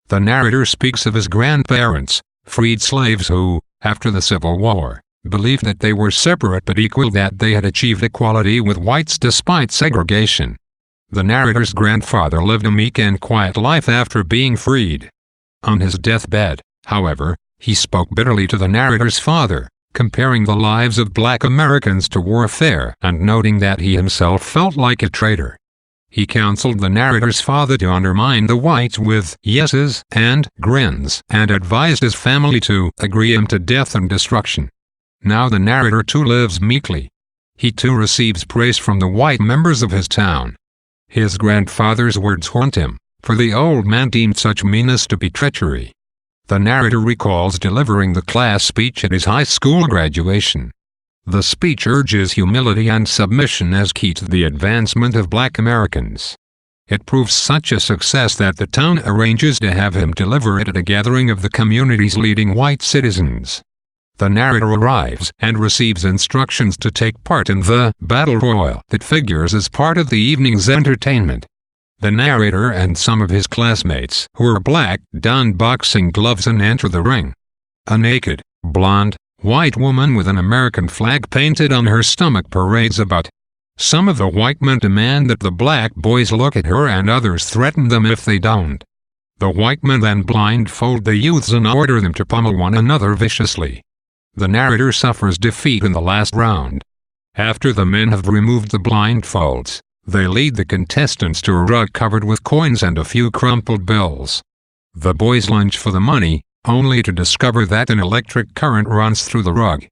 The narrator speaks of his grandparents, freed slaves who, after the Civil War, believed that they were separate but equal, that they had achieved equality with whites despite segregation. The narrator's grandfather lived a meek and quiet life after being freed. On his deathbed, however, he spoke bitterly to the narrator's father, comparing the lives of black Americans to warfare and noting that he himself felt like a traitor. He counseled the narrator's father to undermine the whites with yeses and grins and advised his family to agree him to death and destruction. Now the narrator too lives meekly. He too receives praise from the white members of his town. His grandfather's words haunt him, for the old man deemed such meanness to be treachery. The narrator recalls delivering the class speech at his high school graduation. The speech urges humility and submission as key to the advancement of black Americans. It proves such a success that the town arranges to have him deliver it at a gathering of the community's leading white citizens. The narrator arrives and receives instructions to take part in the battle royal that figures as part of the evening's entertainment. The narrator and some of his classmates who are black don boxing gloves and enter the ring. A naked, blonde, white woman with an American flag painted on her stomach parades about. Some of the white men demand that the black boys look at her and others threaten them if they don't. The white men then blindfold the youths and order them to pummel one another viciously. The narrator suffers defeat in the last round. After the men have removed the blindfolds, they lead the contestants to a rug covered with coins and a few crumpled bills. The boys lunge for the money, only to discover that an electric current runs through the rug.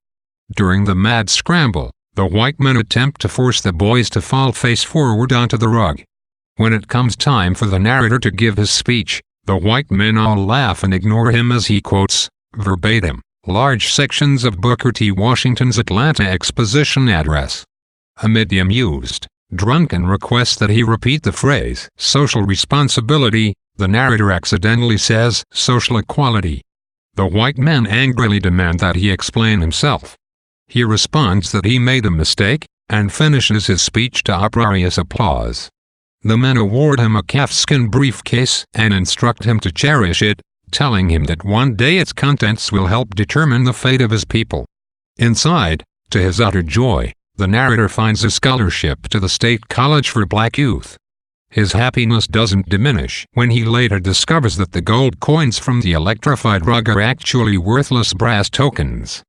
During the mad scramble, the white men attempt to force the boys to fall face forward onto the rug. When it comes time for the narrator to give his speech, the white men all laugh and ignore him as he quotes, verbatim, large sections of Booker T. Washington's Atlanta Exposition address. Amid the amused, drunken request that he repeat the phrase, social responsibility, the narrator accidentally says, social equality. The white men angrily demand that he explain himself. He responds that he made a mistake, and finishes his speech to uproarious applause. The men award him a calfskin briefcase and instruct him to cherish it, telling him that one day its contents will help determine the fate of his people. Inside, to his utter joy, the narrator finds a scholarship to the State College for Black Youth. His happiness doesn't diminish when he later discovers that the gold coins from the electrified rug are actually worthless brass tokens.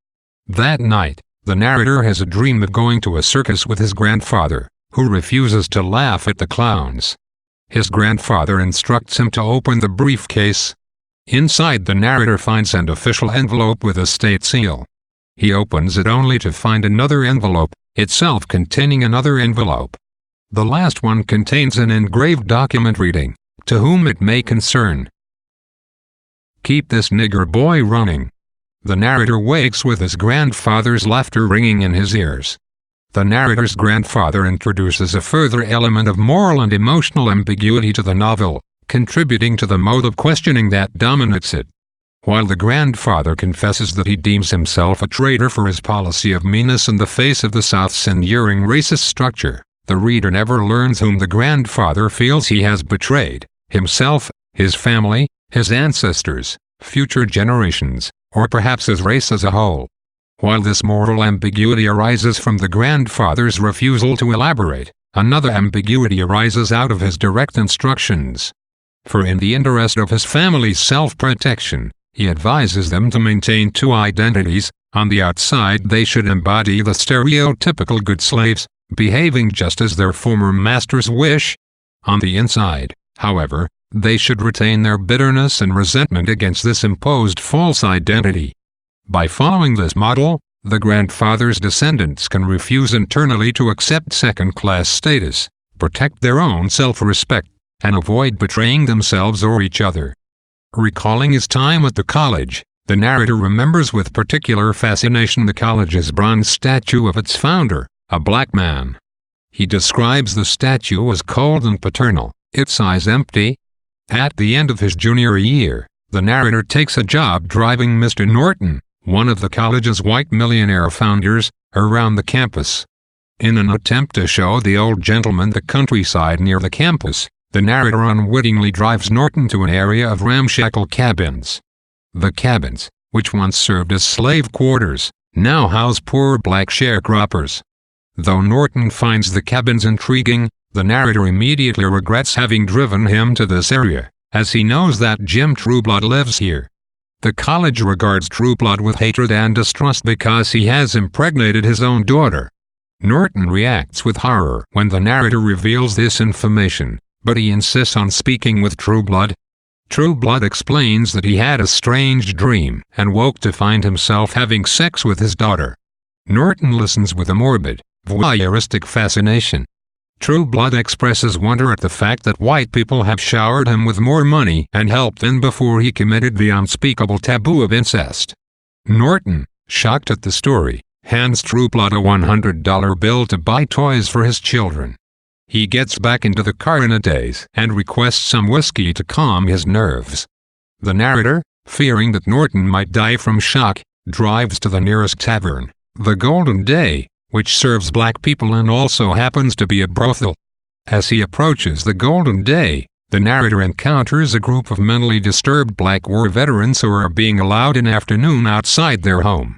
That night, the narrator has a dream of going to a circus with his grandfather, who refuses to laugh at the clowns. His grandfather instructs him to open the briefcase. Inside, the narrator finds an official envelope with a state seal. He opens it only to find another envelope, itself containing another envelope. The last one contains an engraved document reading, "To whom it may concern. Keep this nigger boy running." The narrator wakes with his grandfather's laughter ringing in his ears. The narrator's grandfather introduces a further element of moral and emotional ambiguity to the novel, contributing to the mode of questioning that dominates it. While the grandfather confesses that he deems himself a traitor for his policy of meanness in the face of the South's enduring racist structure, the reader never learns whom the grandfather feels he has betrayed: himself, his family, his ancestors, future generations, or perhaps his race as a whole. While this moral ambiguity arises from the grandfather's refusal to elaborate, another ambiguity arises out of his direct instructions. For in the interest of his family's self-protection, he advises them to maintain two identities. On the outside they should embody the stereotypical good slaves, behaving just as their former masters wish. On the inside, however, they should retain their bitterness and resentment against this imposed false identity. By following this model, the grandfather's descendants can refuse internally to accept second-class status, protect their own self-respect, and avoid betraying themselves or each other. Recalling his time at the college, the narrator remembers with particular fascination the college's bronze statue of its founder, a black man. He describes the statue as cold and paternal, its eyes empty. At the end of his junior year, the narrator takes a job driving Mr. Norton, one of the college's white millionaire founders, around the campus. In an attempt to show the old gentleman the countryside near the campus, the narrator unwittingly drives Norton to an area of ramshackle cabins. The cabins, which once served as slave quarters, now house poor black sharecroppers. Though Norton finds the cabins intriguing, the narrator immediately regrets having driven him to this area, as he knows that Jim Trueblood lives here. The college regards Trueblood with hatred and distrust because he has impregnated his own daughter. Norton reacts with horror when the narrator reveals this information, but he insists on speaking with Trueblood. Trueblood explains that he had a strange dream and woke to find himself having sex with his daughter. Norton listens with a morbid, voyeuristic fascination. Trueblood expresses wonder at the fact that white people have showered him with more money and help than before he committed the unspeakable taboo of incest. Norton, shocked at the story, hands Trueblood a $100 bill to buy toys for his children. He gets back into the car in a daze and requests some whiskey to calm his nerves. The narrator, fearing that Norton might die from shock, drives to the nearest tavern, the Golden Day, which serves black people and also happens to be a brothel. As he approaches the Golden Day, the narrator encounters a group of mentally disturbed black war veterans who are being allowed an afternoon outside their home.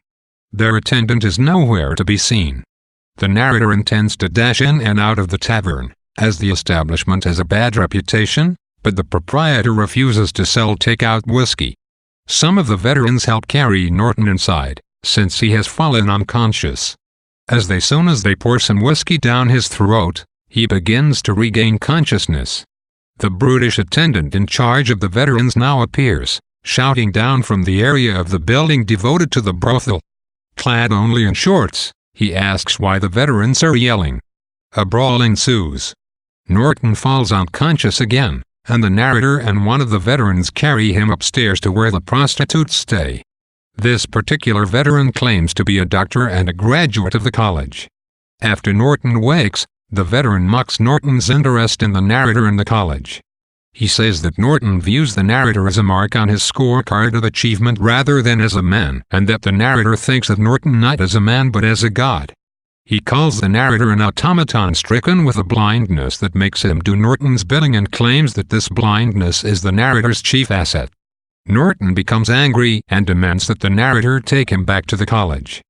Their attendant is nowhere to be seen. The narrator intends to dash in and out of the tavern, as the establishment has a bad reputation, but the proprietor refuses to sell take-out whiskey. Some of the veterans help carry Norton inside, since he has fallen unconscious. As soon as they pour some whiskey down his throat, he begins to regain consciousness. The brutish attendant in charge of the veterans now appears, shouting down from the area of the building devoted to the brothel. Clad only in shorts, he asks why the veterans are yelling. A brawl ensues. Norton falls unconscious again, and the narrator and one of the veterans carry him upstairs to where the prostitutes stay. This particular veteran claims to be a doctor and a graduate of the college. After Norton wakes, the veteran mocks Norton's interest in the narrator and the college. He says that Norton views the narrator as a mark on his scorecard of achievement rather than as a man, and that the narrator thinks of Norton not as a man but as a god. He calls the narrator an automaton stricken with a blindness that makes him do Norton's bidding and claims that this blindness is the narrator's chief asset. Norton becomes angry and demands that the narrator take him back to the college.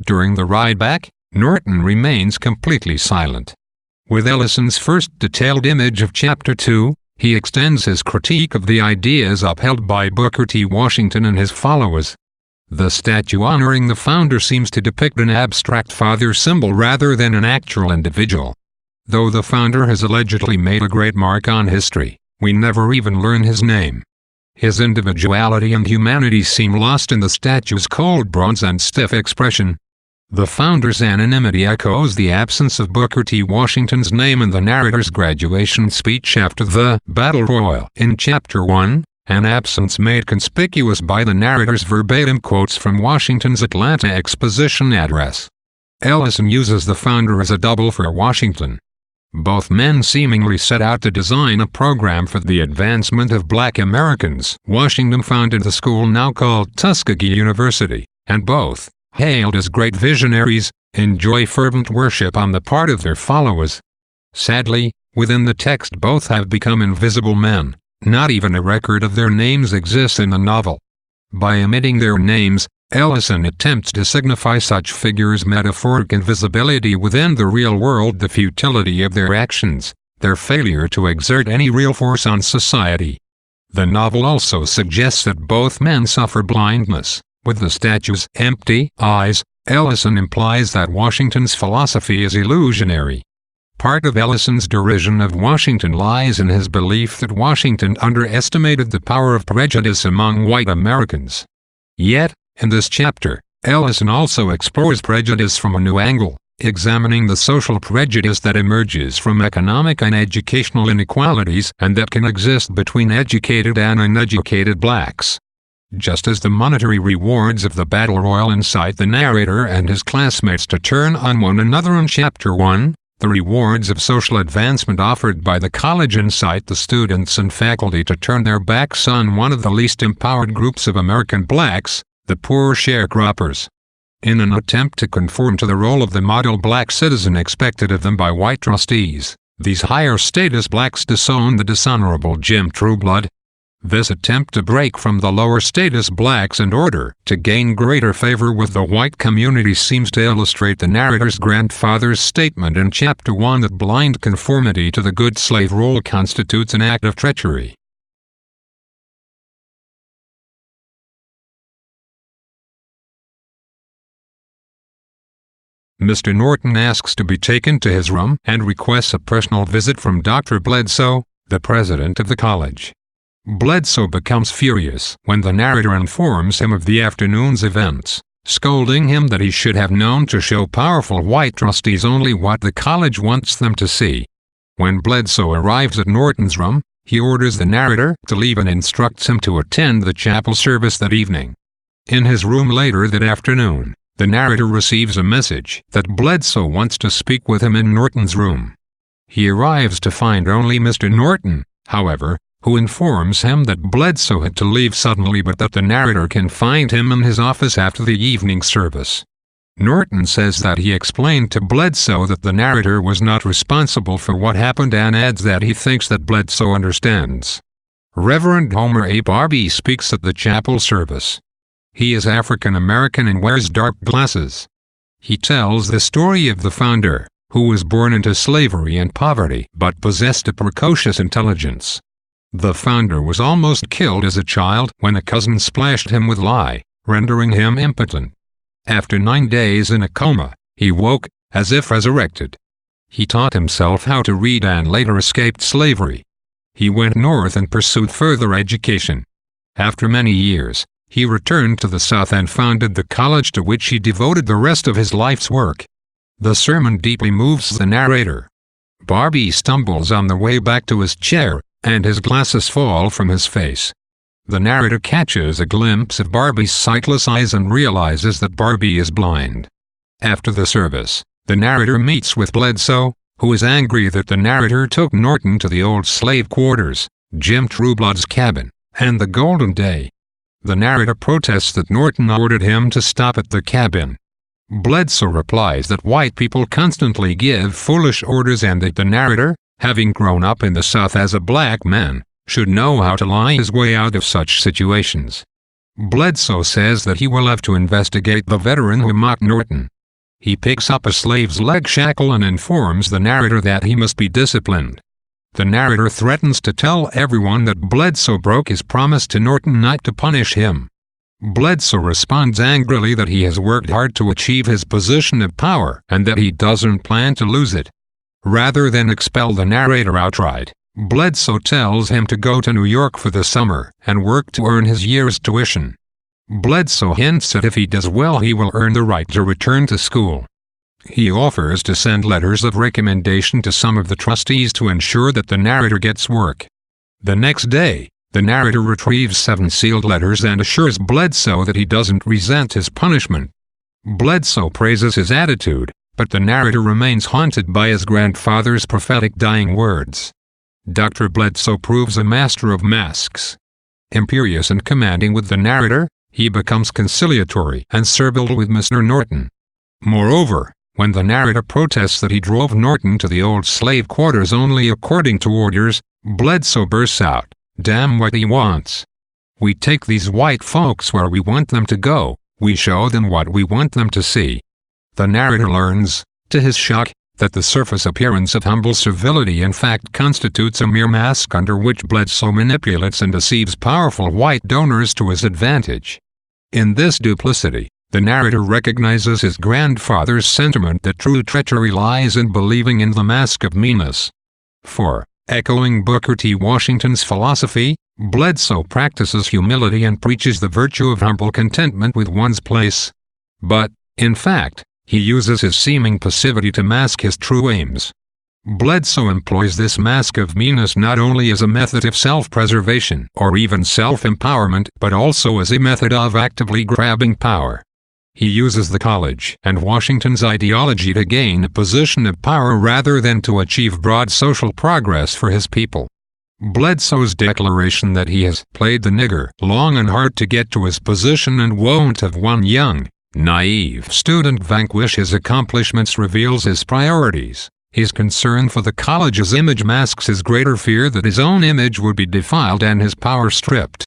During the ride back, Norton remains completely silent. With Ellison's first detailed image of Chapter 2, he extends his critique of the ideas upheld by Booker T. Washington and his followers. The statue honoring the founder seems to depict an abstract father symbol rather than an actual individual. Though the founder has allegedly made a great mark on history, we never even learn his name. His individuality and humanity seem lost in the statue's cold bronze and stiff expression. The founder's anonymity echoes the absence of Booker T. Washington's name in the narrator's graduation speech after the Battle Royal in Chapter 1, an absence made conspicuous by the narrator's verbatim quotes from Washington's Atlanta Exposition address. Ellison uses the founder as a double for Washington. Both men seemingly set out to design a program for the advancement of black Americans. Washington founded the school now called Tuskegee University, and both, hailed as great visionaries, enjoy fervent worship on the part of their followers. Sadly, within the text both have become invisible men. Not even a record of their names exists in the novel. By omitting their names, Ellison attempts to signify such figures' metaphoric invisibility within the real world, the futility of their actions, their failure to exert any real force on society. The novel also suggests that both men suffer blindness. With the statue's empty eyes, Ellison implies that Washington's philosophy is illusionary. Part of Ellison's derision of Washington lies in his belief that Washington underestimated the power of prejudice among white Americans. Yet, in this chapter, Ellison also explores prejudice from a new angle, examining the social prejudice that emerges from economic and educational inequalities and that can exist between educated and uneducated blacks. Just as the monetary rewards of the Battle Royal incite the narrator and his classmates to turn on one another in Chapter 1, the rewards of social advancement offered by the college incite the students and faculty to turn their backs on one of the least empowered groups of American blacks, the poor sharecroppers. In an attempt to conform to the role of the model black citizen expected of them by white trustees, These higher status blacks disown the dishonorable Jim Trueblood. This attempt to break from the lower status blacks in order to gain greater favor with the white community seems to illustrate the narrator's grandfather's statement in Chapter 1 that blind conformity to the good slave rule constitutes an act of treachery. Mr. Norton asks to be taken to his room and requests a personal visit from Dr. Bledsoe, the president of the college. Bledsoe becomes furious when the narrator informs him of the afternoon's events, scolding him that he should have known to show powerful white trustees only what the college wants them to see. When Bledsoe arrives at Norton's room, he orders the narrator to leave and instructs him to attend the chapel service that evening. In his room later that afternoon, the narrator receives a message that Bledsoe wants to speak with him in Norton's room. He arrives to find only Mr. Norton, however, who informs him that Bledsoe had to leave suddenly but that the narrator can find him in his office after the evening service. Norton says that he explained to Bledsoe that the narrator was not responsible for what happened and adds that he thinks that Bledsoe understands. Reverend Homer A. Barbee speaks at the chapel service. He is African American and wears dark glasses. He tells the story of the founder, who was born into slavery and poverty but possessed a precocious intelligence. The founder was almost killed as a child when a cousin splashed him with lye, rendering him impotent. After 9 days in a coma, he woke, as if resurrected. He taught himself how to read and later escaped slavery. He went north and pursued further education. After many years, he returned to the South and founded the college to which he devoted the rest of his life's work. The sermon deeply moves the narrator. Barbee stumbles on the way back to his chair, and his glasses fall from his face. The narrator catches a glimpse of Barbee's sightless eyes and realizes that Barbee is blind. After the service, the narrator meets with Bledsoe, who is angry that the narrator took Norton to the old slave quarters, Jim Trueblood's cabin, and the Golden Day. The narrator protests that Norton ordered him to stop at the cabin. Bledsoe replies that white people constantly give foolish orders and that the narrator, having grown up in the South as a black man, should know how to lie his way out of such situations. Bledsoe says that he will have to investigate the veteran who mocked Norton. He picks up a slave's leg shackle and informs the narrator that he must be disciplined. The narrator threatens to tell everyone that Bledsoe broke his promise to Norton not to punish him. Bledsoe responds angrily that he has worked hard to achieve his position of power and that he doesn't plan to lose it. Rather than expel the narrator outright, Bledsoe tells him to go to New York for the summer and work to earn his year's tuition. Bledsoe hints that if he does well he will earn the right to return to school. He offers to send letters of recommendation to some of the trustees to ensure that the narrator gets work. The next day, the narrator retrieves 7 sealed letters and assures Bledsoe that he doesn't resent his punishment. Bledsoe praises his attitude, but the narrator remains haunted by his grandfather's prophetic dying words. Dr. Bledsoe proves a master of masks. Imperious and commanding with the narrator, he becomes conciliatory and servile with Mr. Norton. Moreover, when the narrator protests that he drove Norton to the old slave quarters only according to orders, Bledsoe bursts out, "Damn what he wants. We take these white folks where we want them to go, we show them what we want them to see." The narrator learns, to his shock, that the surface appearance of humble civility in fact constitutes a mere mask under which Bledsoe manipulates and deceives powerful white donors to his advantage. In this duplicity, the narrator recognizes his grandfather's sentiment that true treachery lies in believing in the mask of meanness. For, echoing Booker T. Washington's philosophy, Bledsoe practices humility and preaches the virtue of humble contentment with one's place. But, in fact, he uses his seeming passivity to mask his true aims. Bledsoe employs this mask of meanness not only as a method of self-preservation or even self-empowerment but also as a method of actively grabbing power. He uses the college and Washington's ideology to gain a position of power rather than to achieve broad social progress for his people. Bledsoe's declaration that he has played the nigger long and hard to get to his position and won't have one young, naive student vanquish his accomplishments reveals his priorities. His concern for the college's image masks his greater fear that his own image would be defiled and his power stripped.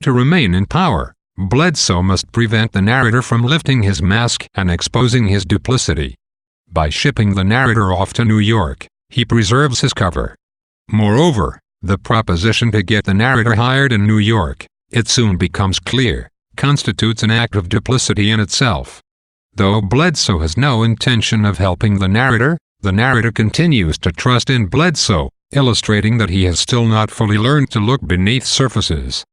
To remain in power, Bledsoe must prevent the narrator from lifting his mask and exposing his duplicity. By shipping the narrator off to New York, he preserves his cover. Moreover, the proposition to get the narrator hired in New York, it soon becomes clear, constitutes an act of duplicity in itself. Though Bledsoe has no intention of helping the narrator continues to trust in Bledsoe, illustrating that he has still not fully learned to look beneath surfaces.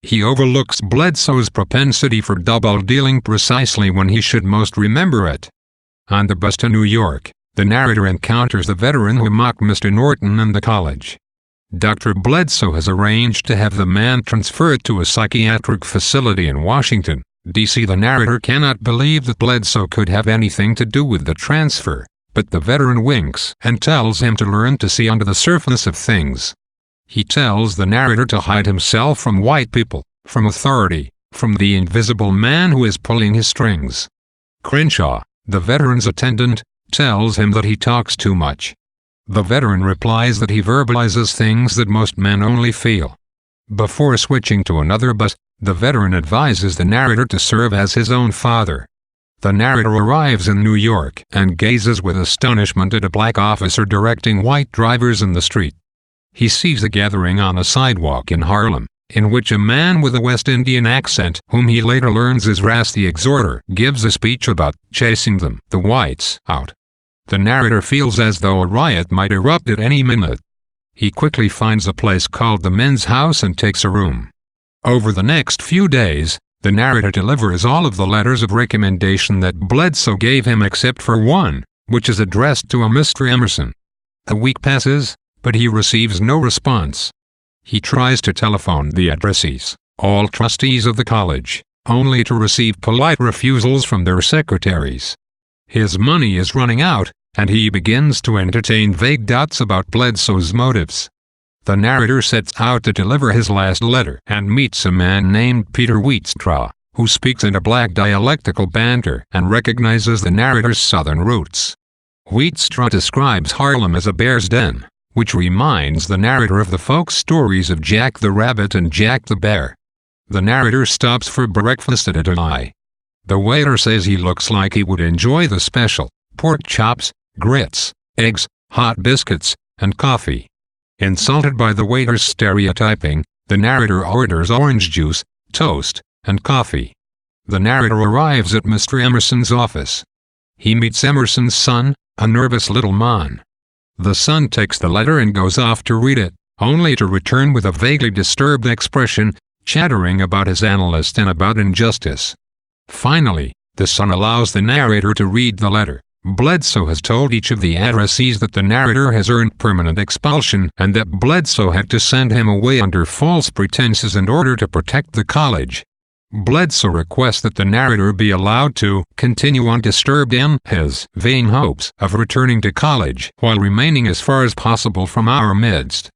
He overlooks Bledsoe's propensity for double-dealing precisely when he should most remember it. On the bus to New York, the narrator encounters the veteran who mocked Mr. Norton and the college. Dr. Bledsoe has arranged to have the man transferred to a psychiatric facility in Washington, D.C. The narrator cannot believe that Bledsoe could have anything to do with the transfer, but the veteran winks and tells him to learn to see under the surface of things. He tells the narrator to hide himself from white people, from authority, from the invisible man who is pulling his strings. Crenshaw, the veteran's attendant, tells him that he talks too much. The veteran replies that he verbalizes things that most men only feel. Before switching to another bus, the veteran advises the narrator to serve as his own father. The narrator arrives in New York and gazes with astonishment at a black officer directing white drivers in the street. He sees a gathering on a sidewalk in Harlem, in which a man with a West Indian accent, whom he later learns is Ras the Exhorter, gives a speech about chasing them, the whites, out. The narrator feels as though a riot might erupt at any minute. He quickly finds a place called the Men's House and takes a room. Over the next few days, the narrator delivers all of the letters of recommendation that Bledsoe gave him except for one, which is addressed to a Mr. Emerson. A week passes, but he receives no response. He tries to telephone the addressees, all trustees of the college, only to receive polite refusals from their secretaries. His money is running out, and he begins to entertain vague doubts about Bledsoe's motives. The narrator sets out to deliver his last letter and meets a man named Peter Wheatstraw, who speaks in a black dialectical banter and recognizes the narrator's southern roots. Wheatstraw describes Harlem as a bear's den, which reminds the narrator of the folk stories of Jack the Rabbit and Jack the Bear. The narrator stops for breakfast at a deli. The waiter says he looks like he would enjoy the special: pork chops, grits, eggs, hot biscuits, and coffee. Insulted by the waiter's stereotyping, the narrator orders orange juice, toast, and coffee. The narrator arrives at Mr. Emerson's office. He meets Emerson's son, a nervous little man. The son takes the letter and goes off to read it, only to return with a vaguely disturbed expression, chattering about his analyst and about injustice. Finally, the son allows the narrator to read the letter. Bledsoe has told each of the addressees that the narrator has earned permanent expulsion and that Bledsoe had to send him away under false pretenses in order to protect the college. Bledsoe requests that the narrator be allowed to continue undisturbed in his vain hopes of returning to college while remaining as far as possible from our midst.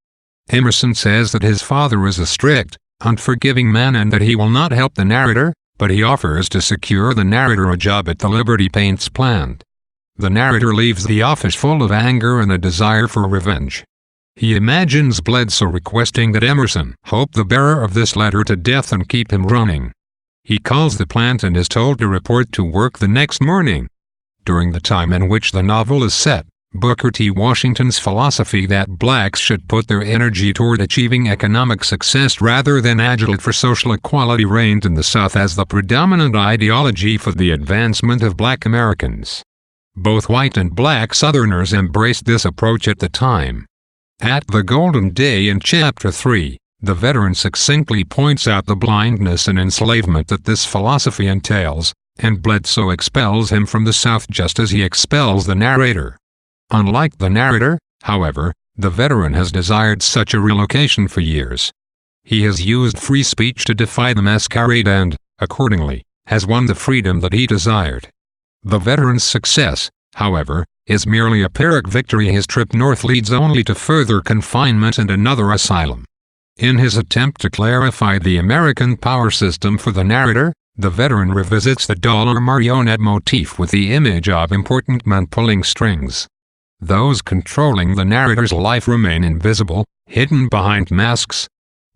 Emerson says that his father is a strict, unforgiving man and that he will not help the narrator, but he offers to secure the narrator a job at the Liberty Paints plant. The narrator leaves the office full of anger and a desire for revenge. He imagines Bledsoe requesting that Emerson hope the bearer of this letter to death and keep him running. He calls the plant and is told to report to work the next morning. During the time in which the novel is set, Booker T. Washington's philosophy that blacks should put their energy toward achieving economic success rather than agitate for social equality reigned in the South as the predominant ideology for the advancement of black Americans. Both white and black Southerners embraced this approach at the time. At The Golden Day in Chapter 3, the veteran succinctly points out the blindness and enslavement that this philosophy entails, and Bledsoe expels him from the South just as he expels the narrator. Unlike the narrator, however, the veteran has desired such a relocation for years. He has used free speech to defy the masquerade and, accordingly, has won the freedom that he desired. The veteran's success, however, is merely a Pyrrhic victory. His trip north leads only to further confinement and another asylum. In his attempt to clarify the American power system for the narrator, the veteran revisits the dollar marionette motif with the image of important men pulling strings. Those controlling the narrator's life remain invisible, hidden behind masks.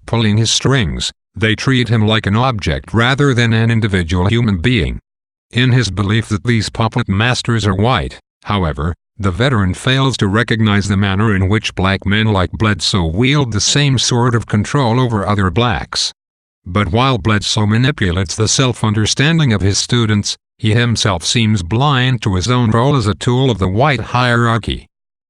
Pulling his strings, they treat him like an object rather than an individual human being. In his belief that these puppet masters are white, however, the veteran fails to recognize the manner in which black men like Bledsoe wield the same sort of control over other blacks. But while Bledsoe manipulates the self-understanding of his students, he himself seems blind to his own role as a tool of the white hierarchy.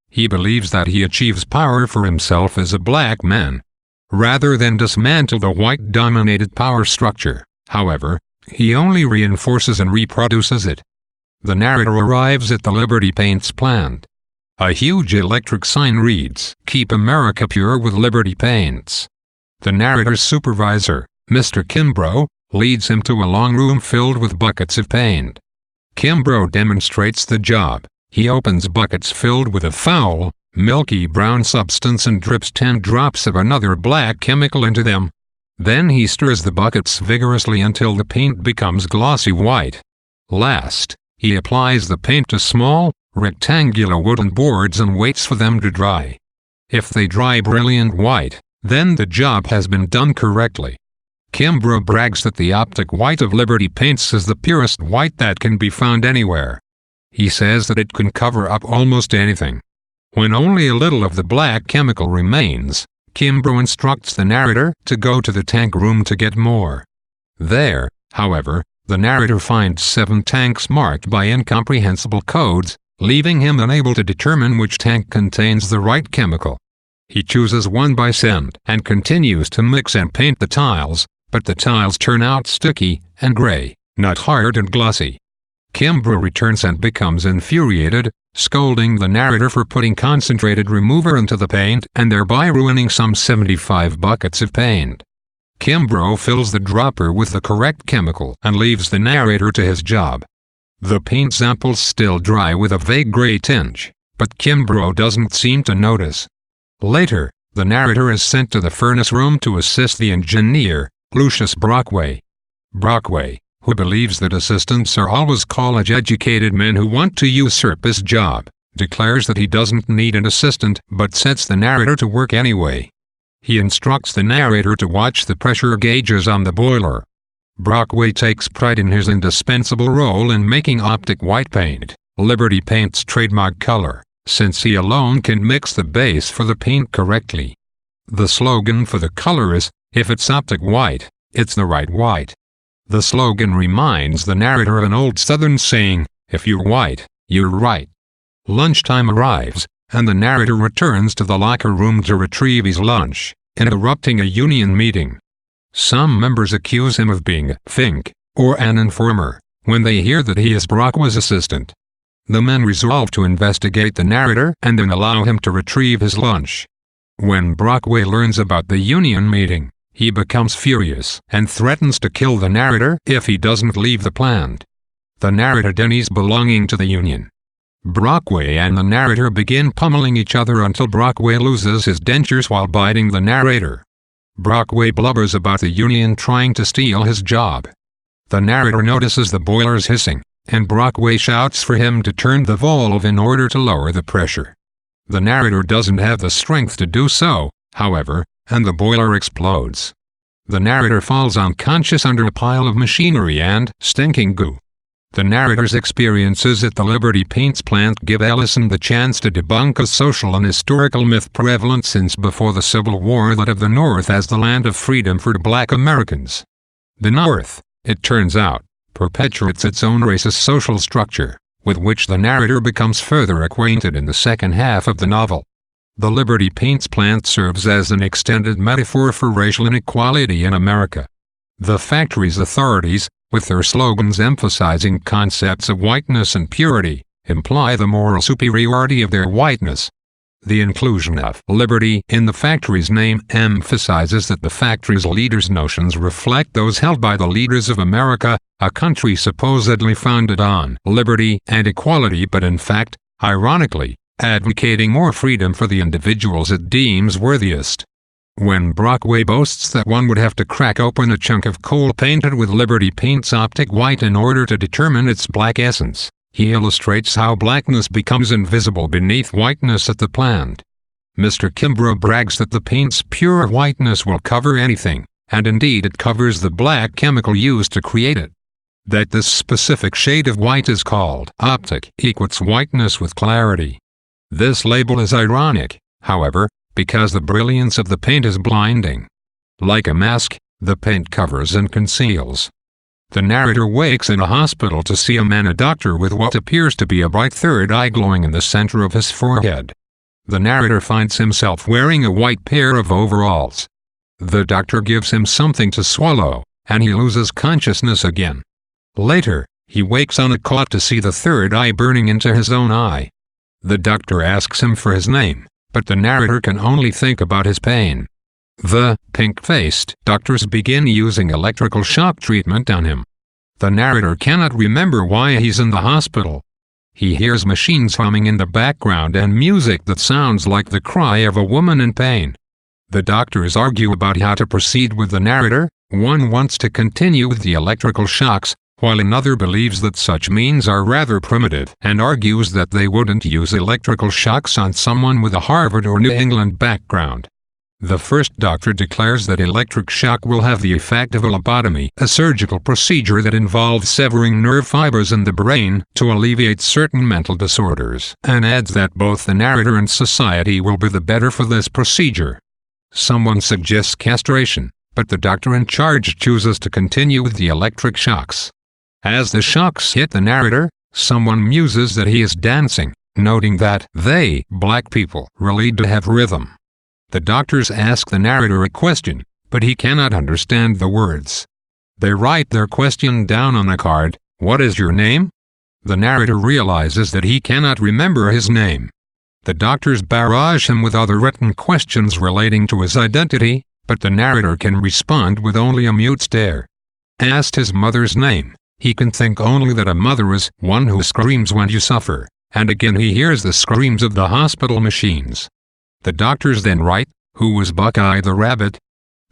He believes that he achieves power for himself as a black man, rather than dismantle the white-dominated power structure. However, he only reinforces and reproduces it. The narrator arrives at the Liberty Paints plant. A huge electric sign reads, "Keep America Pure with Liberty Paints." The narrator's supervisor, Mr. Kimbrough, leads him to a long room filled with buckets of paint. Kimbrough demonstrates the job. He opens buckets filled with a foul, milky brown substance and drips 10 drops of another black chemical into them. Then he stirs the buckets vigorously until the paint becomes glossy white. Last, he applies the paint to small, rectangular wooden boards and waits for them to dry. If they dry brilliant white, then the job has been done correctly. Kimbrough brags that the optic white of Liberty Paints is the purest white that can be found anywhere. He says that it can cover up almost anything. When only a little of the black chemical remains, Kimbrough instructs the narrator to go to the tank room to get more. There, however, the narrator finds 7 tanks marked by incomprehensible codes, leaving him unable to determine which tank contains the right chemical. He chooses one by scent and continues to mix and paint the tiles, but the tiles turn out sticky and gray, not hard and glossy. Kimbrough returns and becomes infuriated, scolding the narrator for putting concentrated remover into the paint and thereby ruining some 75 buckets of paint. Kimbrough fills the dropper with the correct chemical and leaves the narrator to his job. The paint samples still dry with a vague gray tinge, but Kimbrough doesn't seem to notice. Later, the narrator is sent to the furnace room to assist the engineer, Lucius Brockway. Brockway, who believes that assistants are always college-educated men who want to usurp his job, declares that he doesn't need an assistant but sets the narrator to work anyway. He instructs the narrator to watch the pressure gauges on the boiler. Brockway takes pride in his indispensable role in making optic white paint, Liberty Paint's trademark color, since he alone can mix the base for the paint correctly. The slogan for the color is, "If it's optic white, it's the right white." The slogan reminds the narrator of an old Southern saying, "If you're white, you're right." Lunchtime arrives, and the narrator returns to the locker room to retrieve his lunch, interrupting a union meeting. Some members accuse him of being a fink, or an informer, when they hear that he is Brockway's assistant. The men resolve to investigate the narrator and then allow him to retrieve his lunch. When Brockway learns about the union meeting, he becomes furious and threatens to kill the narrator if he doesn't leave the plant. The narrator denies belonging to the union. Brockway and the narrator begin pummeling each other until Brockway loses his dentures while biting the narrator. Brockway blubbers about the union trying to steal his job. The narrator notices the boilers hissing, and Brockway shouts for him to turn the valve in order to lower the pressure. The narrator doesn't have the strength to do so, however, and the boiler explodes. The narrator falls unconscious under a pile of machinery and stinking goo. The narrator's experiences at the Liberty Paints plant give Ellison the chance to debunk a social and historical myth prevalent since before the Civil War that of the North as the land of freedom for black Americans. The North, it turns out, perpetuates its own racist social structure, with which the narrator becomes further acquainted in the second half of the novel. The Liberty Paints plant serves as an extended metaphor for racial inequality in America. The factory's authorities, with their slogans emphasizing concepts of whiteness and purity, imply the moral superiority of their whiteness. The inclusion of liberty in the factory's name emphasizes that the factory's leaders' notions reflect those held by the leaders of America, a country supposedly founded on liberty and equality but in fact, ironically, advocating more freedom for the individuals it deems worthiest. When Brockway boasts that one would have to crack open a chunk of coal painted with Liberty Paint's optic white in order to determine its black essence, He illustrates how blackness becomes invisible beneath whiteness at the plant. Mr. Kimbrough brags that the paint's pure whiteness will cover anything, and indeed it covers the black chemical used to create it. That this specific shade of white is called optic equates whiteness with clarity. This label is ironic, however, because the brilliance of the paint is blinding. Like a mask, the paint covers and conceals. The narrator wakes in a hospital to see a doctor with what appears to be a bright third eye glowing in the center of his forehead. The narrator finds himself wearing a white pair of overalls. The doctor gives him something to swallow, and he loses consciousness again. Later, he wakes on a cot to see the third eye burning into his own eye. The doctor asks him for his name, but the narrator can only think about his pain. The pink-faced doctors begin using electrical shock treatment on him. The narrator cannot remember why he's in the hospital. He hears machines humming in the background and music that sounds like the cry of a woman in pain. The doctors argue about how to proceed with the narrator. One wants to continue with the electrical shocks, while another believes that such means are rather primitive and argues that they wouldn't use electrical shocks on someone with a Harvard or New England background. The first doctor declares that electric shock will have the effect of a lobotomy, a surgical procedure that involves severing nerve fibers in the brain to alleviate certain mental disorders, and adds that both the narrator and society will be the better for this procedure. Someone suggests castration, but the doctor in charge chooses to continue with the electric shocks. As the shocks hit the narrator, someone muses that he is dancing, noting that they, black people, really do have rhythm. The doctors ask the narrator a question, but he cannot understand the words. They write their question down on a card. "What is your name?" The narrator realizes that he cannot remember his name. The doctors barrage him with other written questions relating to his identity, but the narrator can respond with only a mute stare. Asked his mother's name, he can think only that a mother is one who screams when you suffer, and again he hears the screams of the hospital machines. The doctors then write, "Who was Buckeye the Rabbit?"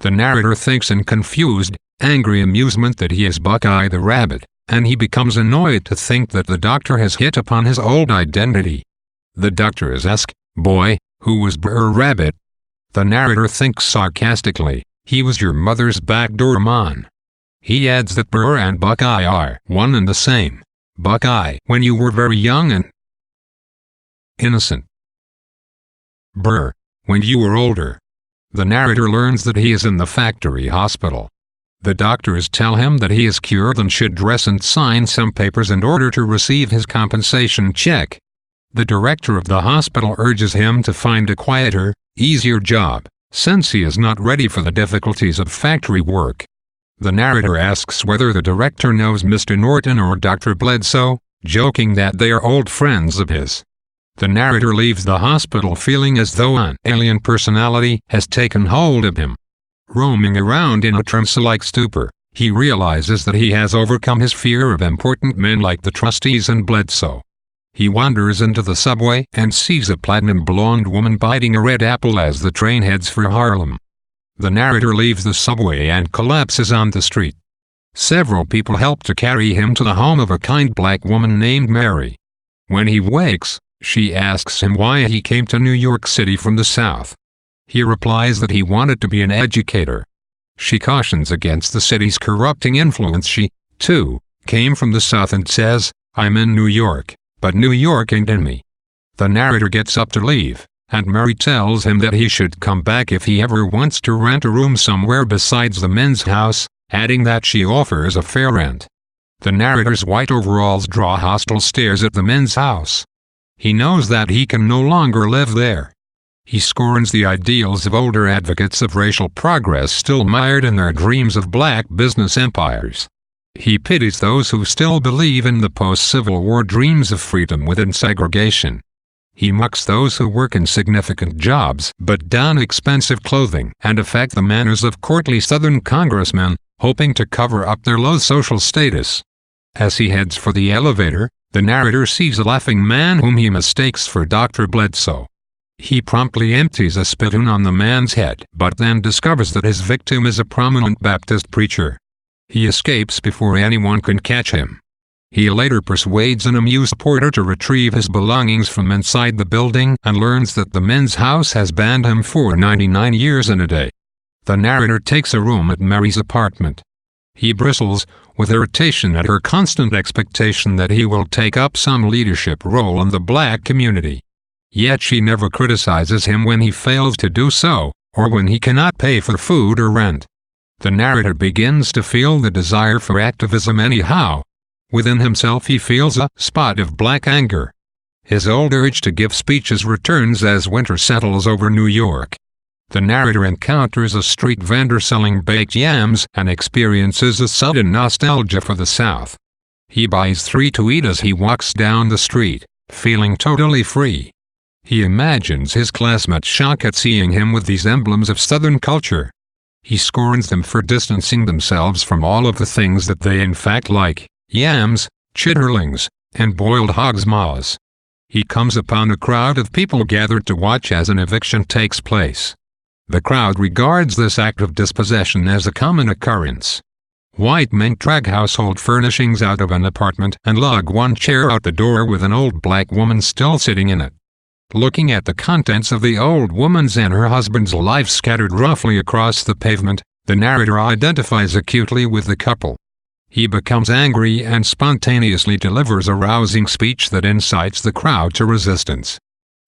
The narrator thinks in confused, angry amusement that he is Buckeye the Rabbit, and he becomes annoyed to think that the doctor has hit upon his old identity. The doctors ask, "Boy, who was Brer Rabbit?" The narrator thinks sarcastically, "He was your mother's backdoor man." He adds that Brer and Buckeye are one and the same. Buckeye when you were very young and innocent. Brer when you were older. The narrator learns that he is in the factory hospital. The doctors tell him that he is cured and should dress and sign some papers in order to receive his compensation check. The director of the hospital urges him to find a quieter, easier job, since he is not ready for the difficulties of factory work. The narrator asks whether the director knows Mr. Norton or Dr. Bledsoe, joking that they are old friends of his. The narrator leaves the hospital feeling as though an alien personality has taken hold of him. Roaming around in a trance-like stupor, he realizes that he has overcome his fear of important men like the trustees and Bledsoe. He wanders into the subway and sees a platinum blonde woman biting a red apple as the train heads for Harlem. The narrator leaves the subway and collapses on the street. Several people help to carry him to the home of a kind black woman named Mary. When he wakes, she asks him why he came to New York City from the South. He replies that he wanted to be an educator. She cautions against the city's corrupting influence. She, too, came from the South and says, "I'm in New York, but New York ain't in me." The narrator gets up to leave, and Mary tells him that he should come back if he ever wants to rent a room somewhere besides the men's house, adding that she offers a fair rent. The narrator's white overalls draw hostile stares at the men's house. He knows that he can no longer live there. He scorns the ideals of older advocates of racial progress still mired in their dreams of black business empires. He pities those who still believe in the post-Civil War dreams of freedom within segregation. He mocks those who work in significant jobs but don expensive clothing and affect the manners of courtly Southern congressmen, hoping to cover up their low social status. As he heads for the elevator, the narrator sees a laughing man whom he mistakes for Dr. Bledsoe. He promptly empties a spittoon on the man's head, but then discovers that his victim is a prominent Baptist preacher. He escapes before anyone can catch him. He later persuades an amused porter to retrieve his belongings from inside the building and learns that the men's house has banned him for 99 years and a day. The narrator takes a room at Mary's apartment. He bristles with irritation at her constant expectation that he will take up some leadership role in the black community. Yet she never criticizes him when he fails to do so, or when he cannot pay for food or rent. The narrator begins to feel the desire for activism anyhow. Within himself he feels a spot of black anger. His old urge to give speeches returns as winter settles over New York. The narrator encounters a street vendor selling baked yams and experiences a sudden nostalgia for the South. He buys 3 to eat as he walks down the street, feeling totally free. He imagines his classmates' shock at seeing him with these emblems of Southern culture. He scorns them for distancing themselves from all of the things that they in fact like: yams, chitterlings, and boiled hog's maws. He comes upon a crowd of people gathered to watch as an eviction takes place. The crowd regards this act of dispossession as a common occurrence. White men drag household furnishings out of an apartment and lug one chair out the door with an old black woman still sitting in it. Looking at the contents of the old woman's and her husband's life scattered roughly across the pavement, the narrator identifies acutely with the couple. He becomes angry and spontaneously delivers a rousing speech that incites the crowd to resistance.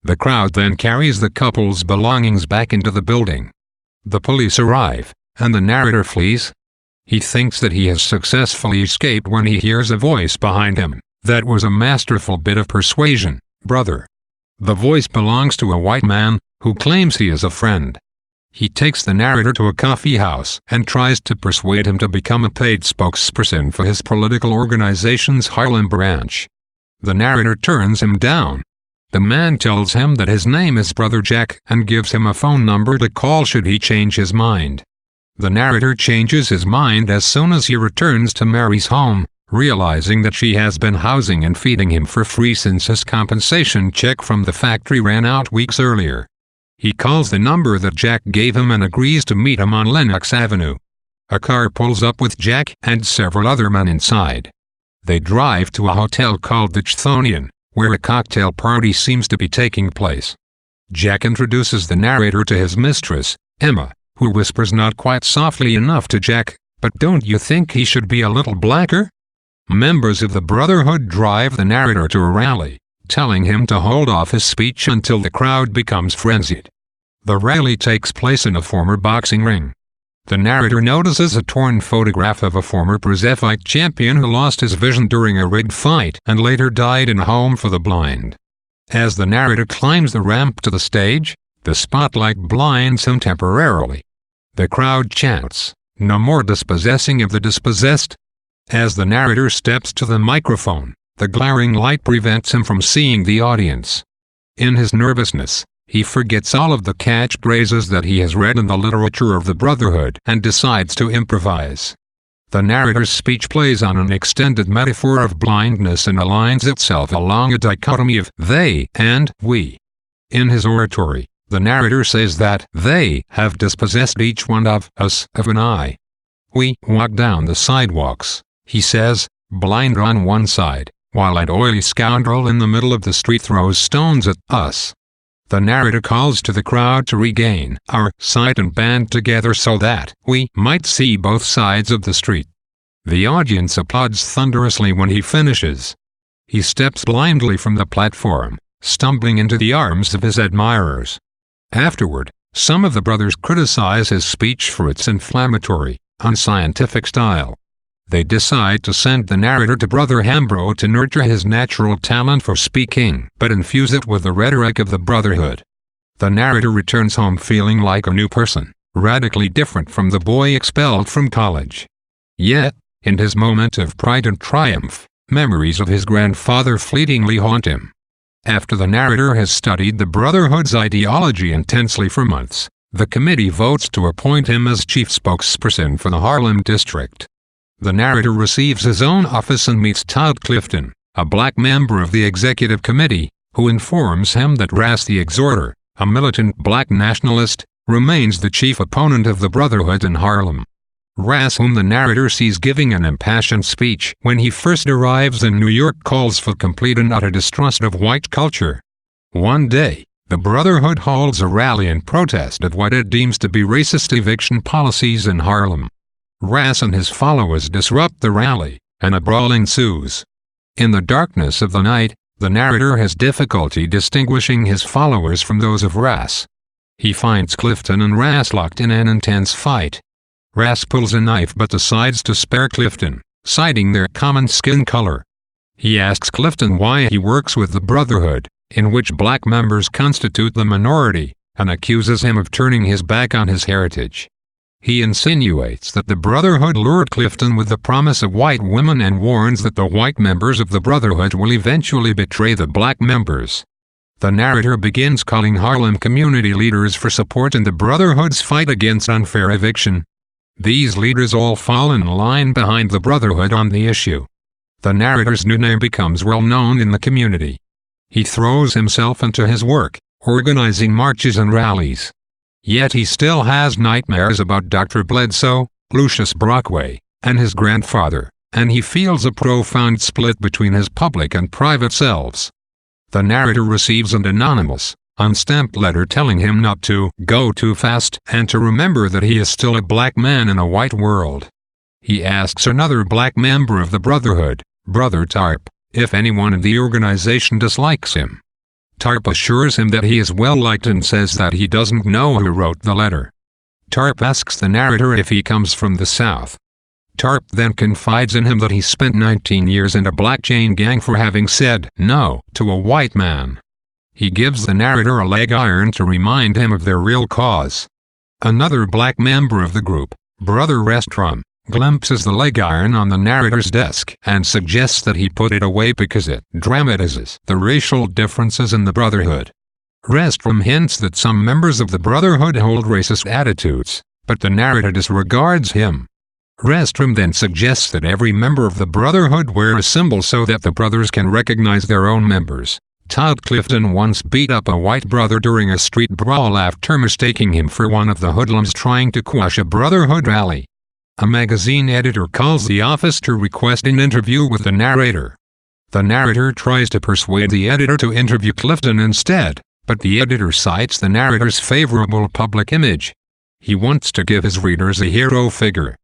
The crowd then carries the couple's belongings back into the building. The police arrive, and the narrator flees. He thinks that he has successfully escaped when he hears a voice behind him. That was a masterful bit of persuasion, brother. The voice belongs to a white man, who claims he is a friend. He takes the narrator to a coffee house and tries to persuade him to become a paid spokesperson for his political organization's Harlem branch. The narrator turns him down. The man tells him that his name is Brother Jack and gives him a phone number to call should he change his mind. The narrator changes his mind as soon as he returns to Mary's home, realizing that she has been housing and feeding him for free since his compensation check from the factory ran out weeks earlier. He calls the number that Jack gave him and agrees to meet him on Lenox Avenue. A car pulls up with Jack and several other men inside. They drive to a hotel called the Chthonian, where a cocktail party seems to be taking place. Jack introduces the narrator to his mistress, Emma, who whispers not quite softly enough to Jack, "But don't you think he should be a little blacker?" Members of the Brotherhood drive the narrator to a rally, telling him to hold off his speech until the crowd becomes frenzied. The rally takes place in a former boxing ring. The narrator notices a torn photograph of a former prize-fight champion who lost his vision during a rigged fight and later died in a home for the blind. As the narrator climbs the ramp to the stage, the spotlight blinds him temporarily. The crowd chants, "No more dispossessing of the dispossessed." As the narrator steps to the microphone, the glaring light prevents him from seeing the audience. In his nervousness, he forgets all of the catchphrases that he has read in the literature of the Brotherhood and decides to improvise. The narrator's speech plays on an extended metaphor of blindness and aligns itself along a dichotomy of they and we. In his oratory, the narrator says that they have dispossessed each one of us of an eye. We walk down the sidewalks, he says, blind on one side, while an oily scoundrel in the middle of the street throws stones at us. The narrator calls to the crowd to regain our sight and band together so that we might see both sides of the street. The audience applauds thunderously when he finishes. He steps blindly from the platform, stumbling into the arms of his admirers. Afterward, some of the brothers criticize his speech for its inflammatory, unscientific style. They decide to send the narrator to Brother Hambro to nurture his natural talent for speaking, but infuse it with the rhetoric of the Brotherhood. The narrator returns home feeling like a new person, radically different from the boy expelled from college. Yet, in his moment of pride and triumph, memories of his grandfather fleetingly haunt him. After the narrator has studied the Brotherhood's ideology intensely for months, the committee votes to appoint him as chief spokesperson for the Harlem district. The narrator receives his own office and meets Todd Clifton, a black member of the executive committee, who informs him that Ras the Exhorter, a militant black nationalist, remains the chief opponent of the Brotherhood in Harlem. Ras, whom the narrator sees giving an impassioned speech when he first arrives in New York, calls for complete and utter distrust of white culture. One day, the Brotherhood holds a rally in protest of what it deems to be racist eviction policies in Harlem. Ras and his followers disrupt the rally, and a brawl ensues. In the darkness of the night, the narrator has difficulty distinguishing his followers from those of Ras. He finds Clifton and Ras locked in an intense fight. Ras pulls a knife but decides to spare Clifton, citing their common skin color. He asks Clifton why he works with the Brotherhood, in which black members constitute the minority, and accuses him of turning his back on his heritage. He insinuates that the Brotherhood lured Clifton with the promise of white women and warns that the white members of the Brotherhood will eventually betray the black members. The narrator begins calling Harlem community leaders for support in the Brotherhood's fight against unfair eviction. These leaders all fall in line behind the Brotherhood on the issue. The narrator's new name becomes well known in the community. He throws himself into his work, organizing marches and rallies. Yet he still has nightmares about Dr. Bledsoe, Lucius Brockway, and his grandfather, and he feels a profound split between his public and private selves. The narrator receives an anonymous, unstamped letter telling him not to go too fast and to remember that he is still a black man in a white world. He asks another black member of the Brotherhood, Brother Tarp, if anyone in the organization dislikes him. Tarp assures him that he is well liked and says that he doesn't know who wrote the letter. Tarp asks the narrator if he comes from the South. Tarp then confides in him that he spent 19 years in a black chain gang for having said no to a white man. He gives the narrator a leg iron to remind him of their real cause. Another black member of the group, Brother Restrum, glimpses the leg iron on the narrator's desk and suggests that he put it away because it dramatizes the racial differences in the Brotherhood. Restrum hints that some members of the Brotherhood hold racist attitudes, but the narrator disregards him. Restrum then suggests that every member of the Brotherhood wear a symbol so that the brothers can recognize their own members. Todd Clifton once beat up a white brother during a street brawl after mistaking him for one of the hoodlums trying to quash a Brotherhood rally. A magazine editor calls the office to request an interview with the narrator. The narrator tries to persuade the editor to interview Clifton instead, but the editor cites the narrator's favorable public image. He wants to give his readers a hero figure.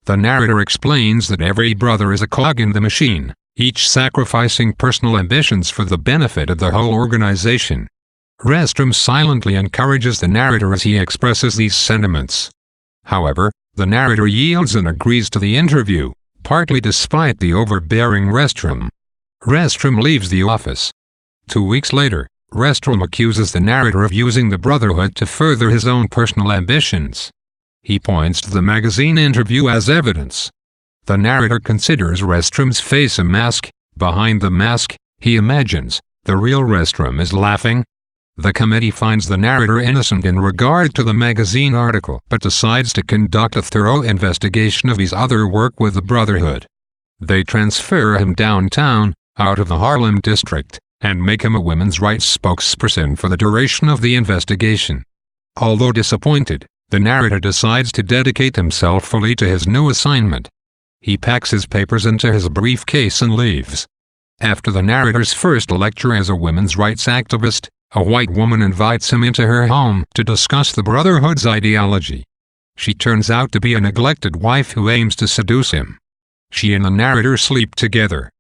The narrator explains that every brother is a cog in the machine, each sacrificing personal ambitions for the benefit of the whole organization. Restrum silently encourages the narrator as he expresses these sentiments. However, the narrator yields and agrees to the interview, partly despite the overbearing Restrum. Restrum leaves the office. 2 weeks later, Restrum accuses the narrator of using the Brotherhood to further his own personal ambitions. He points to the magazine interview as evidence. The narrator considers Restrum's face a mask. Behind the mask, he imagines, the real Restrum is laughing. The committee finds the narrator innocent in regard to the magazine article but decides to conduct a thorough investigation of his other work with the Brotherhood. They transfer him downtown, out of the Harlem district, and make him a women's rights spokesperson for the duration of the investigation. Although disappointed, the narrator decides to dedicate himself fully to his new assignment. He packs his papers into his briefcase and leaves. After the narrator's first lecture as a women's rights activist, a white woman invites him into her home to discuss the Brotherhood's ideology. She turns out to be a neglected wife who aims to seduce him. She and the narrator sleep together.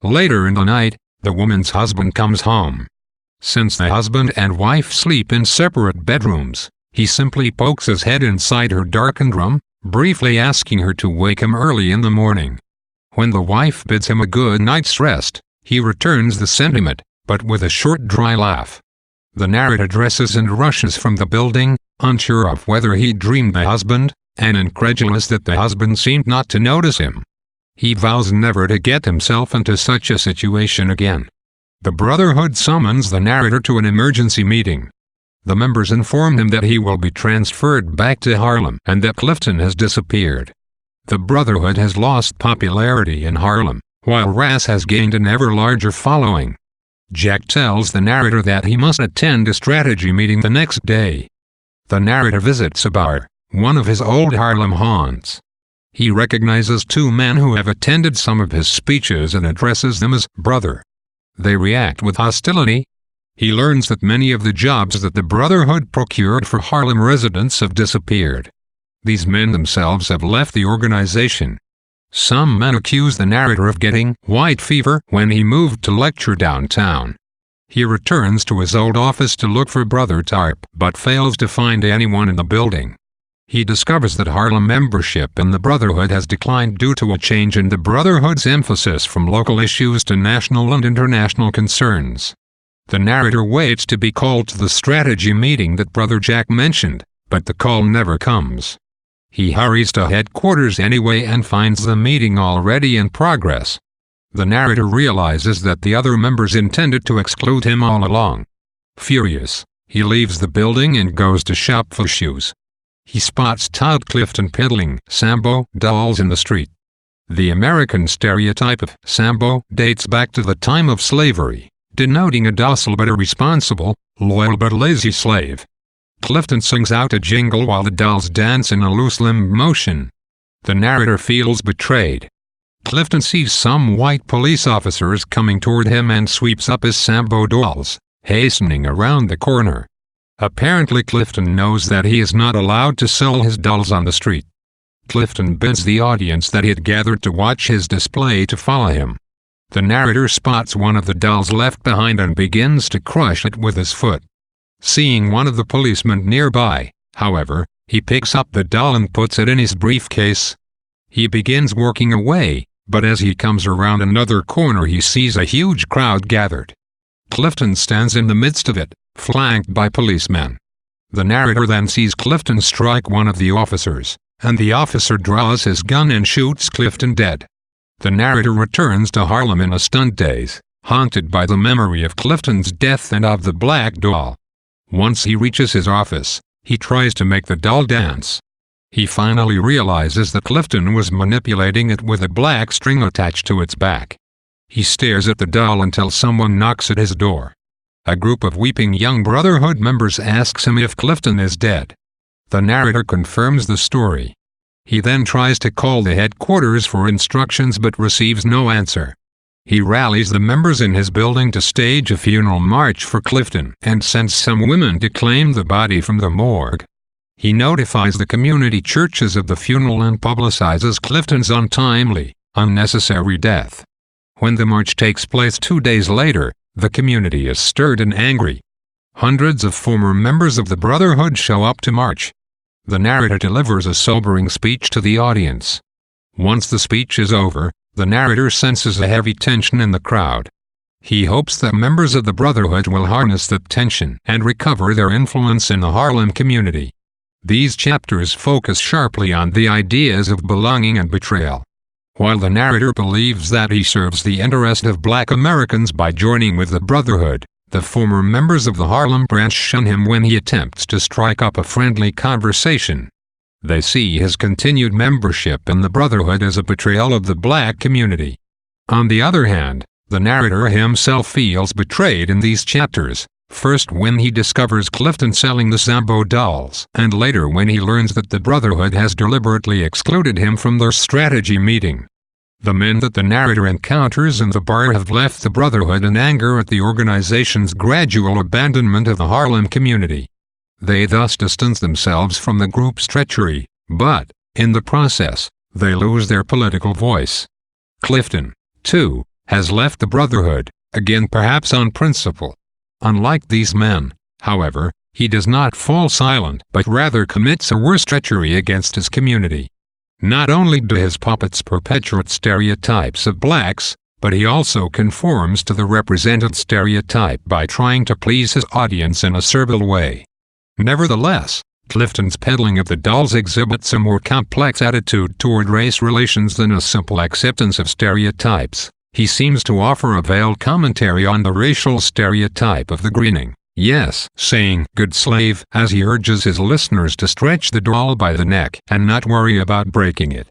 Later in the night, the woman's husband comes home. Since the husband and wife sleep in separate bedrooms, he simply pokes his head inside her darkened room, briefly asking her to wake him early in the morning. When the wife bids him a good night's rest, he returns the sentiment, but with a short dry laugh. The narrator dresses and rushes from the building, unsure of whether he dreamed the husband, and incredulous that the husband seemed not to notice him. He vows never to get himself into such a situation again. The Brotherhood summons the narrator to an emergency meeting. The members inform him that he will be transferred back to Harlem and that Clifton has disappeared. The Brotherhood has lost popularity in Harlem, while Ras has gained an ever larger following. Jack tells the narrator that he must attend a strategy meeting the next day. The narrator visits a bar, one of his old Harlem haunts. He recognizes two men who have attended some of his speeches and addresses them as brother. They react with hostility. He learns that many of the jobs that the Brotherhood procured for Harlem residents have disappeared. These men themselves have left the organization. Some men accuse the narrator of getting white fever when he moved to lecture downtown. He returns to his old office to look for Brother Tarp, but fails to find anyone in the building. He discovers that Harlem membership in the Brotherhood has declined due to a change in the Brotherhood's emphasis from local issues to national and international concerns. The narrator waits to be called to the strategy meeting that Brother Jack mentioned, but the call never comes. He hurries to headquarters anyway and finds the meeting already in progress. The narrator realizes that the other members intended to exclude him all along. Furious, he leaves the building and goes to shop for shoes. He spots Todd Clifton peddling Sambo dolls in the street. The American stereotype of Sambo dates back to the time of slavery, denoting a docile but irresponsible, loyal but lazy slave. Clifton sings out a jingle while the dolls dance in a loose limb motion. The narrator feels betrayed. Clifton sees some white police officers coming toward him and sweeps up his Sambo dolls, hastening around the corner. Apparently Clifton knows that he is not allowed to sell his dolls on the street. Clifton bids the audience that he had gathered to watch his display to follow him. The narrator spots one of the dolls left behind and begins to crush it with his foot. Seeing one of the policemen nearby, however, he picks up the doll and puts it in his briefcase. He begins working away, but as he comes around another corner he sees a huge crowd gathered. Clifton stands in the midst of it, flanked by policemen. The narrator then sees Clifton strike one of the officers, and the officer draws his gun and shoots Clifton dead. The narrator returns to Harlem in a stunned daze, haunted by the memory of Clifton's death and of the black doll. Once he reaches his office, he tries to make the doll dance. He finally realizes that Clifton was manipulating it with a black string attached to its back. He stares at the doll until someone knocks at his door. A group of weeping young Brotherhood members asks him if Clifton is dead. The narrator confirms the story. He then tries to call the headquarters for instructions but receives no answer. He rallies the members in his building to stage a funeral march for Clifton and sends some women to claim the body from the morgue. He notifies the community churches of the funeral and publicizes Clifton's untimely, unnecessary death. When the march takes place 2 days later, the community is stirred and angry. Hundreds of former members of the Brotherhood show up to march. The narrator delivers a sobering speech to the audience. Once the speech is over, the narrator senses a heavy tension in the crowd. He hopes that members of the Brotherhood will harness that tension and recover their influence in the Harlem community. These chapters focus sharply on the ideas of belonging and betrayal. While the narrator believes that he serves the interest of black Americans by joining with the Brotherhood, the former members of the Harlem branch shun him when he attempts to strike up a friendly conversation. They see his continued membership in the Brotherhood as a betrayal of the black community. On the other hand, the narrator himself feels betrayed in these chapters, first when he discovers Clifton selling the Sambo dolls, and later when he learns that the Brotherhood has deliberately excluded him from their strategy meeting. The men that the narrator encounters in the bar have left the Brotherhood in anger at the organization's gradual abandonment of the Harlem community. They thus distance themselves from the group's treachery, but, in the process, they lose their political voice. Clifton, too, has left the Brotherhood, again perhaps on principle. Unlike these men, however, he does not fall silent but rather commits a worse treachery against his community. Not only do his puppets perpetuate stereotypes of blacks, but he also conforms to the represented stereotype by trying to please his audience in a servile way. Nevertheless, Clifton's peddling of the dolls exhibits a more complex attitude toward race relations than a simple acceptance of stereotypes. He seems to offer a veiled commentary on the racial stereotype of the grinning, yes, saying good slave as he urges his listeners to stretch the doll by the neck and not worry about breaking it.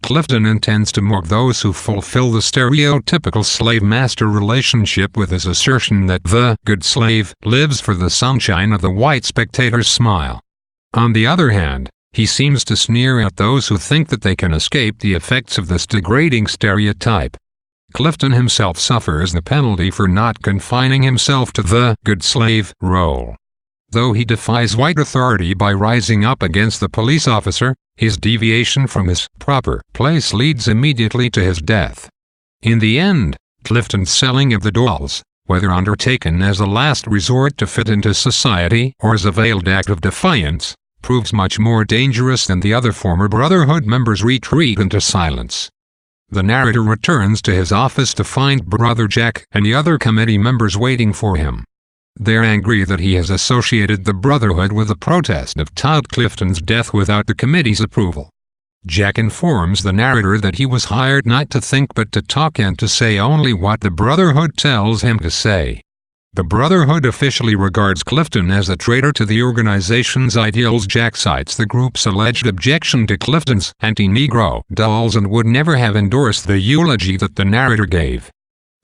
Clifton intends to mock those who fulfill the stereotypical slave-master relationship with his assertion that the good slave lives for the sunshine of the white spectator's smile. On the other hand, He seems to sneer at those who think that they can escape the effects of this degrading stereotype. Clifton himself suffers the penalty for not confining himself to the good slave role. Though he defies white authority by rising up against the police officer, his deviation from his proper place leads immediately to his death. In the end, Clifton's selling of the dolls, whether undertaken as a last resort to fit into society or as a veiled act of defiance, proves much more dangerous than the other former Brotherhood members' retreat into silence. The narrator returns to his office to find Brother Jack and the other committee members waiting for him. They're angry that he has associated the Brotherhood with the protest of Todd Clifton's death without the committee's approval. Jack informs the narrator that he was hired not to think but to talk and to say only what the Brotherhood tells him to say. The Brotherhood officially regards Clifton as a traitor to the organization's ideals. Jack cites the group's alleged objection to Clifton's anti-Negro dolls and would never have endorsed the eulogy that the narrator gave.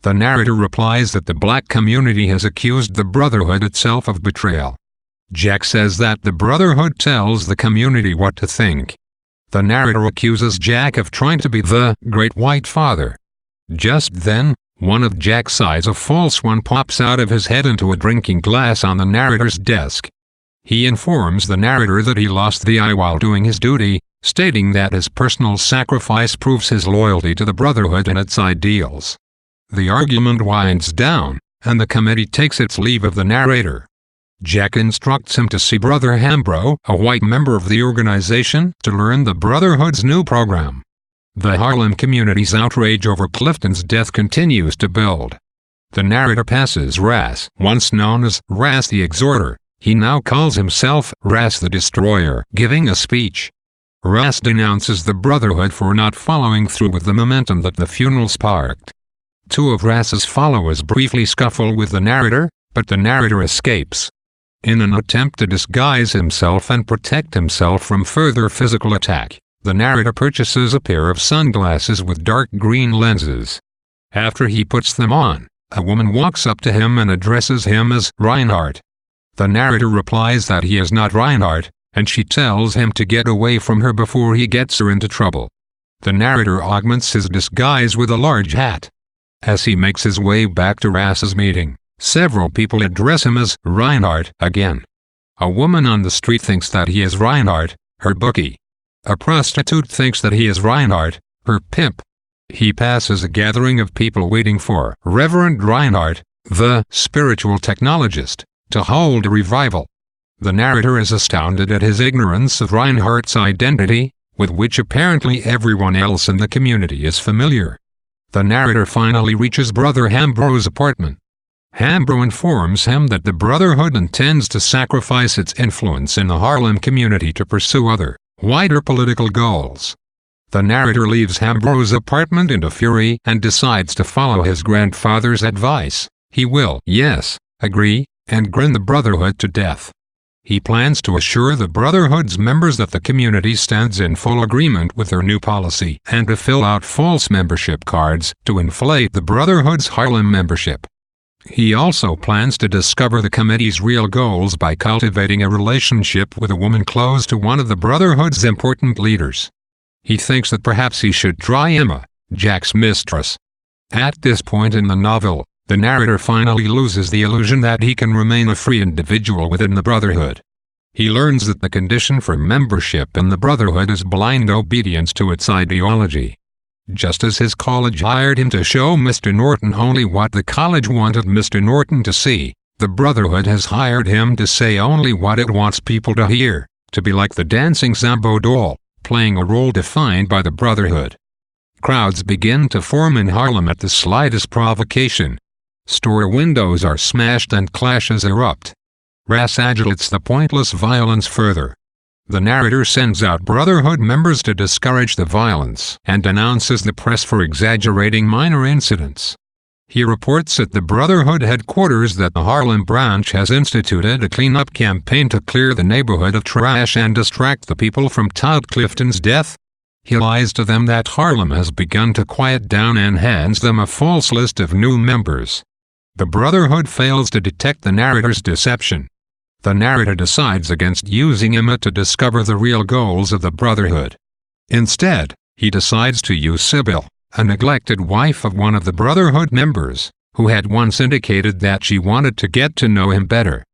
The narrator replies that the black community has accused the Brotherhood itself of betrayal. Jack says that the Brotherhood tells the community what to think. The narrator accuses Jack of trying to be the Great White Father. Just then, one of Jack's eyes, a false one, pops out of his head into a drinking glass on the narrator's desk. He informs the narrator that he lost the eye while doing his duty, stating that his personal sacrifice proves his loyalty to the Brotherhood and its ideals. The argument winds down, and the committee takes its leave of the narrator. Jack instructs him to see Brother Hambro, a white member of the organization, to learn the Brotherhood's new program. The Harlem community's outrage over Clifton's death continues to build. The narrator passes Ras, once known as Ras the Exhorter. He now calls himself Ras the Destroyer, giving a speech. Ras denounces the Brotherhood for not following through with the momentum that the funeral sparked. Two of Ras's followers briefly scuffle with the narrator, but the narrator escapes. In an attempt to disguise himself and protect himself from further physical attack, the narrator purchases a pair of sunglasses with dark green lenses. After he puts them on, a woman walks up to him and addresses him as Reinhardt. The narrator replies that he is not Reinhardt, and she tells him to get away from her before he gets her into trouble. The narrator augments his disguise with a large hat. As he makes his way back to Ras's meeting, several people address him as Reinhardt again. A woman on the street thinks that he is Reinhardt, her bookie. A prostitute thinks that he is Reinhardt, her pimp. He passes a gathering of people waiting for Reverend Reinhardt, the spiritual technologist, to hold a revival. The narrator is astounded at his ignorance of Reinhardt's identity, with which apparently everyone else in the community is familiar. The narrator finally reaches Brother Hambro's apartment. Hambro informs him that the Brotherhood intends to sacrifice its influence in the Harlem community to pursue other, wider political goals. The narrator leaves Hambro's apartment in a fury and decides to follow his grandfather's advice. He will, yes, agree, and grin the Brotherhood to death. He plans to assure the Brotherhood's members that the community stands in full agreement with their new policy and to fill out false membership cards to inflate the Brotherhood's Harlem membership. He also plans to discover the committee's real goals by cultivating a relationship with a woman close to one of the Brotherhood's important leaders. He thinks that perhaps he should try Emma, Jack's mistress. At this point in the novel, the narrator finally loses the illusion that he can remain a free individual within the Brotherhood. He learns that the condition for membership in the Brotherhood is blind obedience to its ideology. Just as his college hired him to show Mr. Norton only what the college wanted Mr. Norton to see, the Brotherhood has hired him to say only what it wants people to hear, to be like the dancing Zambo doll, playing a role defined by the Brotherhood. Crowds begin to form in Harlem at the slightest provocation. Store windows are smashed and clashes erupt. Ras agitates the pointless violence further. The narrator sends out Brotherhood members to discourage the violence and denounces the press for exaggerating minor incidents. He reports at the Brotherhood headquarters that the Harlem branch has instituted a cleanup campaign to clear the neighborhood of trash and distract the people from Todd Clifton's death. He lies to them that Harlem has begun to quiet down and hands them a false list of new members. The Brotherhood fails to detect the narrator's deception. The narrator decides against using Emma to discover the real goals of the Brotherhood. Instead, he decides to use Sybil, a neglected wife of one of the Brotherhood members, who had once indicated that she wanted to get to know him better.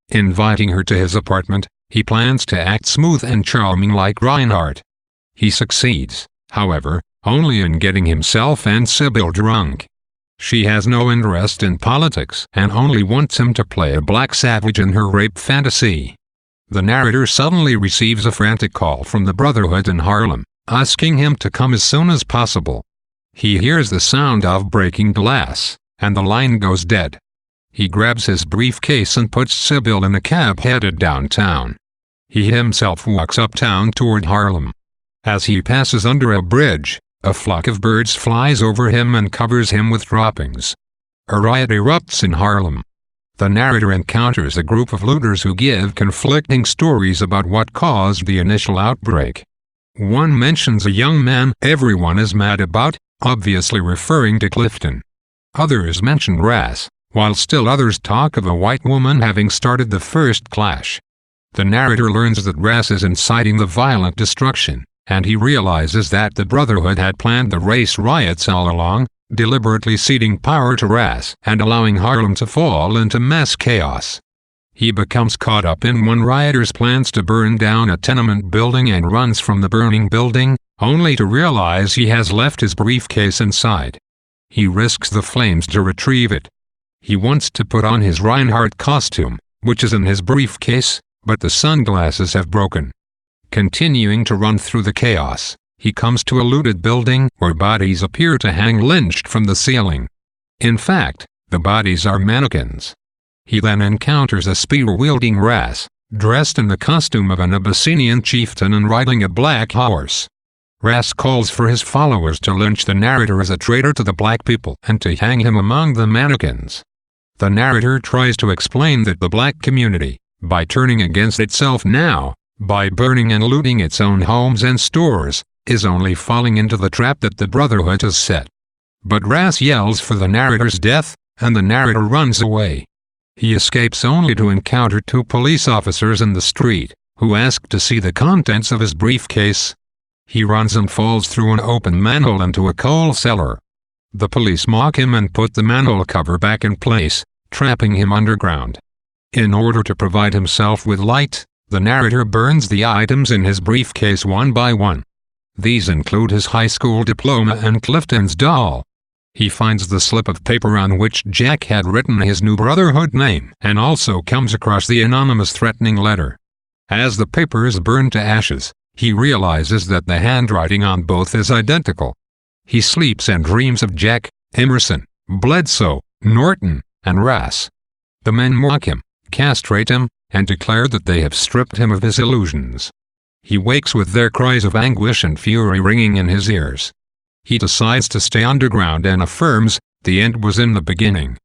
Inviting her to his apartment, he plans to act smooth and charming like Reinhardt. He succeeds, however, only in getting himself and Sybil drunk. She has no interest in politics and only wants him to play a black savage in her rape fantasy. The narrator suddenly receives a frantic call from the Brotherhood in Harlem, asking him to come as soon as possible. He hears the sound of breaking glass, and the line goes dead. He grabs his briefcase and puts Sybil in a cab headed downtown. He himself walks uptown toward Harlem. As he passes under a bridge, a flock of birds flies over him and covers him with droppings. A riot erupts in Harlem. The narrator encounters a group of looters who give conflicting stories about what caused the initial outbreak. One mentions a young man everyone is mad about, obviously referring to Clifton. Others mention Ras, while still others talk of a white woman having started the first clash. The narrator learns that Ras is inciting the violent destruction, and he realizes that the Brotherhood had planned the race riots all along, deliberately ceding power to Ras and allowing Harlem to fall into mass chaos. He becomes caught up in one rioter's plans to burn down a tenement building and runs from the burning building, only to realize he has left his briefcase inside. He risks the flames to retrieve it. He wants to put on his Reinhardt costume, which is in his briefcase, but the sunglasses have broken. Continuing to run through the chaos, he comes to a looted building where bodies appear to hang lynched from the ceiling. In fact, the bodies are mannequins. He then encounters a spear-wielding Ras, dressed in the costume of an Abyssinian chieftain and riding a black horse. Ras calls for his followers to lynch the narrator as a traitor to the black people and to hang him among the mannequins. The narrator tries to explain that the black community, by turning against itself now, by burning and looting its own homes and stores, is only falling into the trap that the Brotherhood has set. But Ras yells for the narrator's death, and the narrator runs away. He escapes only to encounter two police officers in the street, who ask to see the contents of his briefcase. He runs and falls through an open manhole into a coal cellar. The police mock him and put the manhole cover back in place, trapping him underground. In order to provide himself with light, the narrator burns the items in his briefcase one by one. These include his high school diploma and Clifton's doll. He finds the slip of paper on which Jack had written his new Brotherhood name and also comes across the anonymous threatening letter. As the paper is burned to ashes, he realizes that the handwriting on both is identical. He sleeps and dreams of Jack, Emerson, Bledsoe, Norton, and Ras. The men mock him, castrate him, and declare that they have stripped him of his illusions. He wakes with their cries of anguish and fury ringing in his ears. He decides to stay underground and affirms, "The end was in the beginning."